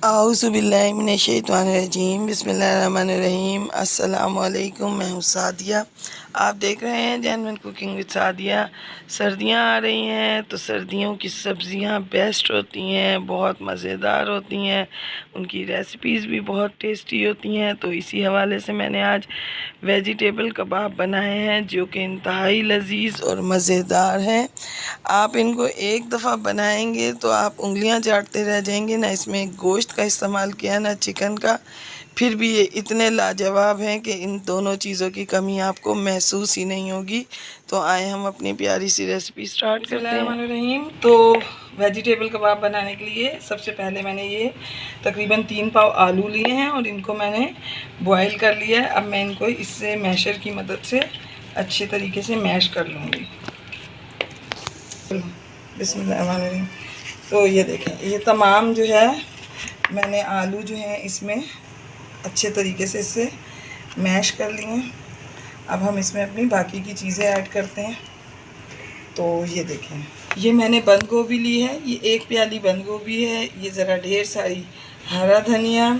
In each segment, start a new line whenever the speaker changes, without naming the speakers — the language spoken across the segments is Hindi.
आऊज़ुबिल्लाहि मिनश्शैतानिर्रजीम बिस्मिल्लाहिर्रहमानिर्रहीम। अस्सलामु अलैकुम। मैं हूँ सादिया। आप देख रहे हैं जेन्युइन कुकिंग विद सादिया। सर्दियाँ आ रही हैं तो सर्दियों की सब्ज़ियाँ बेस्ट होती हैं, बहुत मज़ेदार होती हैं, उनकी रेसिपीज़ भी बहुत टेस्टी होती हैं। तो इसी हवाले से मैंने आज वेजिटेबल कबाब बनाए हैं जो कि इंतहाई लजीज और मज़ेदार हैं। आप इनको एक दफ़ा बनाएंगे तो आप उंगलियां चाटते रह जाएंगे। ना इसमें गोश्त का इस्तेमाल किया ना चिकन का, फिर भी ये इतने लाजवाब हैं कि इन दोनों चीज़ों की कमी आपको महसूस ही नहीं होगी। तो आए हम अपनी प्यारी सी रेसिपी स्टार्ट करते हैं। बिस्मिल्लाहिर्रहमानिर्रहीम। तो वेजिटेबल कबाब बनाने के लिए सबसे पहले मैंने ये तकरीबन 3 पाव आलू लिए हैं और इनको मैंने बॉईल कर लिया है। अब मैं इनको इससे मैशर की मदद से अच्छे तरीके से मैश कर लूँगी। बिस्मिल्लाहिर्रहमानिर्रहीम। तो ये देखें, ये तमाम जो है मैंने आलू जो है इसमें अच्छे तरीके से इससे मैश कर लिए हैं। अब हम इसमें अपनी बाकी की चीज़ें ऐड करते हैं। तो ये देखें, ये मैंने बंद गोभी ली है, ये 1 प्याली बंद गोभी है, ये ज़रा ढेर सारी हरा धनिया,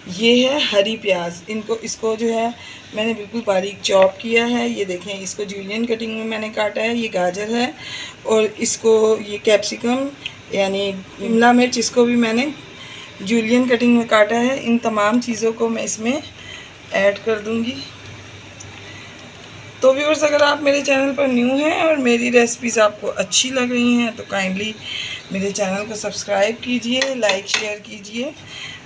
ये है हरी प्याज। इसको जो है मैंने बिल्कुल बारीक चॉप किया है। ये देखें, इसको जूलियन कटिंग में मैंने काटा है। ये गाजर है और इसको ये कैप्सिकम यानी शिमला मिर्च, इसको भी मैंने जूलियन कटिंग में काटा है। इन तमाम चीज़ों को मैं इसमें ऐड कर दूंगी। तो व्यूअर्स, अगर आप मेरे चैनल पर न्यू हैं और मेरी रेसिपीज़ आपको अच्छी लग रही हैं तो काइंडली मेरे चैनल को सब्सक्राइब कीजिए, लाइक शेयर कीजिए,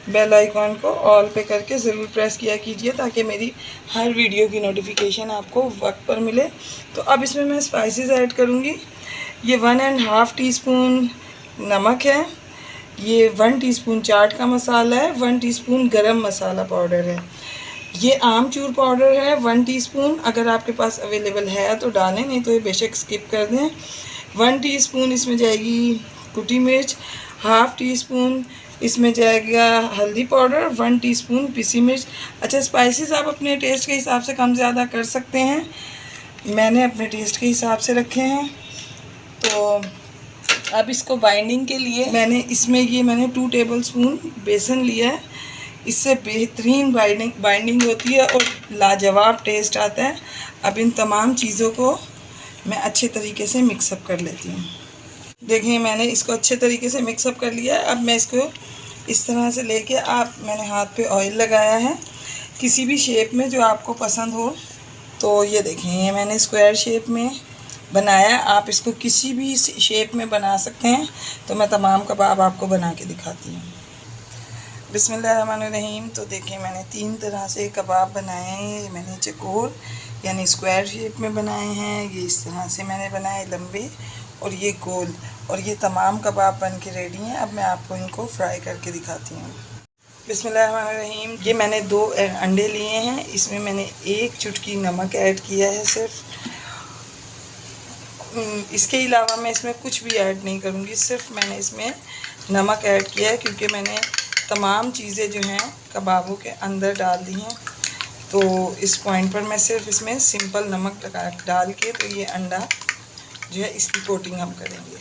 बेल आइकॉन को ऑल पे करके ज़रूर प्रेस किया कीजिए ताकि मेरी हर वीडियो की नोटिफिकेशन आपको वक्त पर मिले। तो अब इसमें मैं स्पाइसेस ऐड करूँगी। ये 1.5 टीस्पून नमक है, ये 1 टीस्पून चाट का मसाला है, 1 टीस्पून गरम मसाला पाउडर है, ये आमचूर पाउडर है 1 टीस्पून। अगर आपके पास अवेलेबल है तो डालें, नहीं तो ये बेशक स्किप कर दें। 1 टीस्पून इसमें जाएगी कुटी मिर्च, हाफ़ टीस्पून इसमें जाएगा हल्दी पाउडर, 1 टीस्पून पिसी मिर्च। अच्छा, स्पाइसेस आप अपने टेस्ट के हिसाब से कम ज़्यादा कर सकते हैं, मैंने अपने टेस्ट के हिसाब से रखे हैं। तो अब इसको बाइंडिंग के लिए मैंने 2 टेबलस्पून बेसन लिया है। इससे बेहतरीन बाइंडिंग होती है और लाजवाब टेस्ट आता है। अब इन तमाम चीज़ों को मैं अच्छे तरीके से मिक्सअप कर लेती हूँ। देखें, मैंने इसको अच्छे तरीके से मिक्सअप कर लिया है। अब मैं इसको इस तरह से लेके मैंने हाथ पे ऑयल लगाया है किसी भी शेप में जो आपको पसंद हो। तो ये देखें, ये मैंने स्क्वायर शेप में बनाया। आप इसको किसी भी शेप में बना सकते हैं। तो मैं तमाम कबाब आपको बना के दिखाती हूँ। बिस्मिल्लाहिर्रहमानिर्रहीम। तो देखिए, मैंने 3 तरह से कबाब बनाए हैं। ये मैंने चकोर यानी स्क्वायर शेप में बनाए हैं, ये इस तरह से मैंने बनाए लंबे, और ये गोल। और ये तमाम कबाब बन के रेडी हैं। अब मैं आपको इनको फ्राई करके दिखाती हूँ। बिस्मिल्लाहिर्रहमानिर्रहीम। ये मैंने 2 अंडे लिए हैं, इसमें मैंने 1 चुटकी नमक ऐड किया है सिर्फ। इसके अलावा मैं इसमें कुछ भी ऐड नहीं करूँगी, सिर्फ मैंने इसमें नमक ऐड किया है क्योंकि मैंने तमाम चीज़ें जो हैं कबाबों के अंदर डाल दी हैं। तो इस पॉइंट पर मैं सिर्फ इसमें सिंपल नमक डाल के तो ये अंडा जो है इसकी कोटिंग हम करेंगे।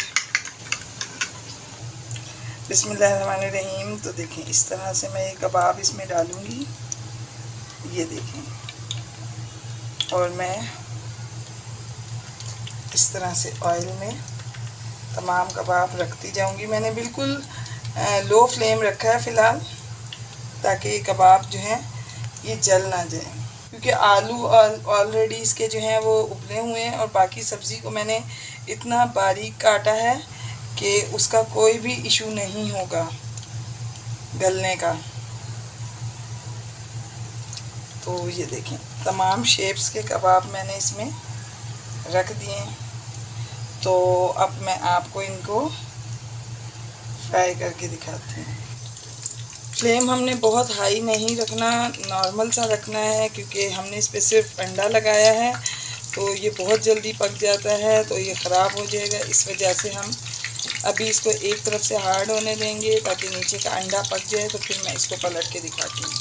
बिस्मिल्लाहिर्रहमानिर्रहीम। तो देखें, इस तरह से मैं ये कबाब इसमें डालूँगी, ये देखें, और मैं इस तरह से ऑयल में तमाम कबाब रखती जाऊँगी। मैंने बिल्कुल लो फ्लेम रखा है फ़िलहाल ताकि ये कबाब जो हैं ये जल ना जाए, क्योंकि आलू ऑलरेडी इसके जो हैं वो उबले हुए हैं और बाकी सब्ज़ी को मैंने इतना बारीक काटा है कि उसका कोई भी इशू नहीं होगा गलने का। तो ये देखें, तमाम शेप्स के कबाब मैंने इसमें रख दिए हैं। तो अब मैं आपको इनको फ्राई करके दिखाती हूँ। फ्लेम हमने बहुत हाई नहीं रखना, नॉर्मल सा रखना है, क्योंकि हमने इस पर सिर्फ अंडा लगाया है तो ये बहुत जल्दी पक जाता है, तो ये ख़राब हो जाएगा। इस वजह से हम अभी इसको एक तरफ से हार्ड होने देंगे ताकि नीचे का अंडा पक जाए। तो फिर मैं इसको पलट के दिखाती हूँ।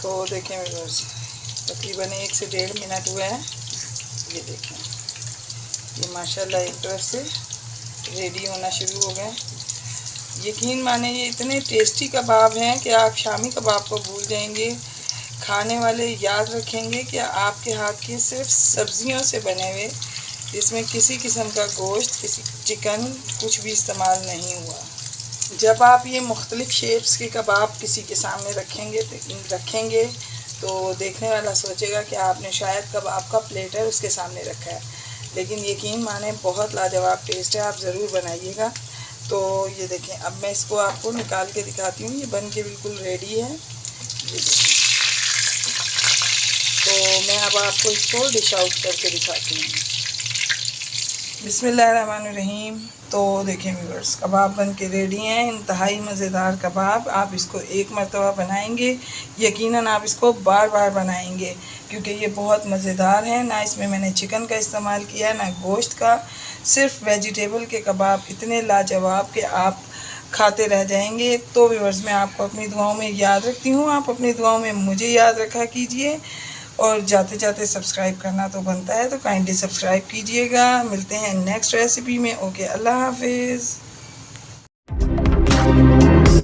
तो देखें मेरे तकरीबन 1 से 1.5 मिनट हुए हैं। ये देखें, ये माशाल्लाह एक तरफ से रेडी होना शुरू हो गए। यकीन माने ये इतने टेस्टी कबाब हैं कि आप शामी कबाब को भूल जाएंगे। खाने वाले याद रखेंगे कि आपके हाथ के सिर्फ सब्जियों से बने हुए, इसमें किसी किस्म का गोश्त, किसी चिकन कुछ भी इस्तेमाल नहीं हुआ। जब आप ये मुख्तलिफ़ शेप्स के कबाब किसी के सामने रखेंगे तो देखने वाला सोचेगा कि आपने शायद कबाब का प्लेटर उसके सामने रखा है, लेकिन यकीन माने बहुत लाजवाब टेस्ट है। आप ज़रूर बनाइएगा। तो ये देखें, अब मैं इसको आपको निकाल के दिखाती हूँ। ये बन के बिल्कुल रेडी है, ये देखें। तो मैं अब आपको इसको डिश आउट करके दिखाती हूँ। बिस्मिल्लाहिर्रहमानिर्रहीम। तो देखें व्यूअर्स, कबाब बन के रेडी हैं, इंतहाई मज़ेदार कबाब। आप इसको एक मरतबा बनाएंगे, यकीनन आप इसको बार बार बनाएंगे, क्योंकि ये बहुत मज़ेदार है। ना इसमें मैंने चिकन का इस्तेमाल किया, ना गोश्त का, सिर्फ वेजिटेबल के कबाब इतने लाजवाब कि आप खाते रह जाएंगे। तो व्यूअर्स, मैं आपको अपनी दुआओं में याद रखती हूँ, आप अपनी दुआओं में मुझे याद रखा कीजिए। और जाते जाते सब्सक्राइब करना तो बनता है, तो काइंडली सब्सक्राइब कीजिएगा। मिलते हैं नेक्स्ट रेसिपी में। ओके, अल्लाह हाफिज़।